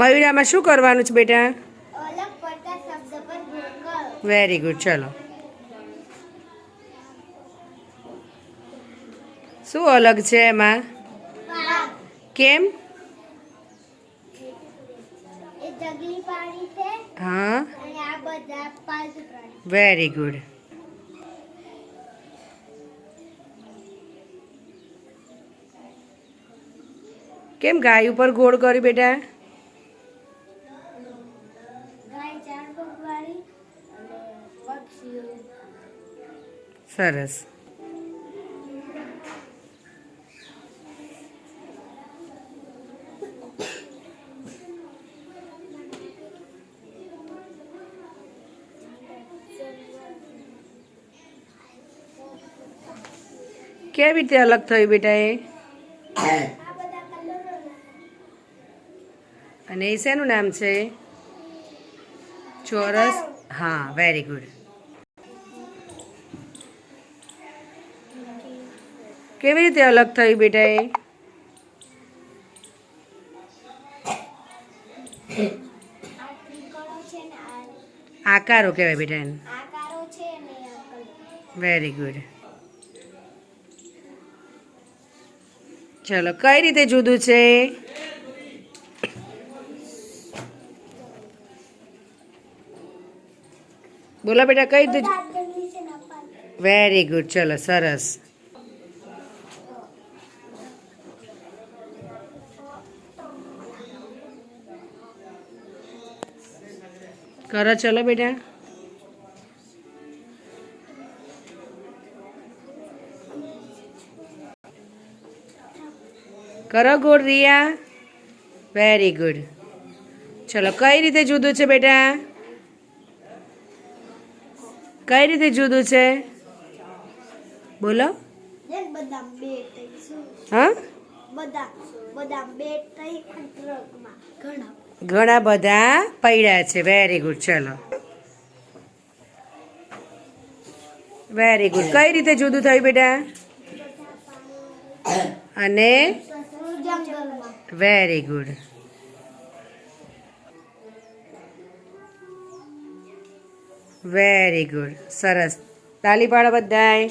મયુરામાં શું કરવાનું છે બેટા? અલગ પડતા શબ્દ પર ગોળ કરો. Very good. ચલો, શું અલગ છે એમાં? વાઘ. કેમ? એ જંગલી પ્રાણી છે હા, અને આ બધા પાલતુ પ્રાણી. Very good. કેમ ગાય ઉપર ગોળ કરી બેટા? ગાય 4 પગ વાળી અને પક્ષીઓ. સરસ. કેવી રીતે અલગ થયું બેટા એ? આ બધા કલરો અને એ શેનું નામ છે? ચોરસ. હા, વેરી ગુડ. કેવી રીતે અલગ થયું બેટા એ? આ ત્રિકોણો છે ને આ આકારો કહેવાય બેટા એને. આકારો છે ને આ કલર. Very good. ચલો, કઈ રીતે જુદું છે? બોલો બેટા, કઈ રીતે? બધા જંગલી છે ને પાલતુ. Very good. ચલો, સરસ. કરો ચલો બેટા. કરો ગોળ રિયા. Very good. ચલો, કઈ રીતે જુદું છે બેટા? કઈ રીતે જુદું છે? બોલો. જેમ બદામ બે થઈ શું? હા, બદામ બે થઈ ટ્રકમાં ઘણા. ઘણા બધા પડ્યા છે. Very good. ચલો, વેરી ગુડ. કઈ રીતે જુદું થયું બેટા? અને જંગલમાં. Very good. Very good. સરસ. તાલી પાડો બધાય.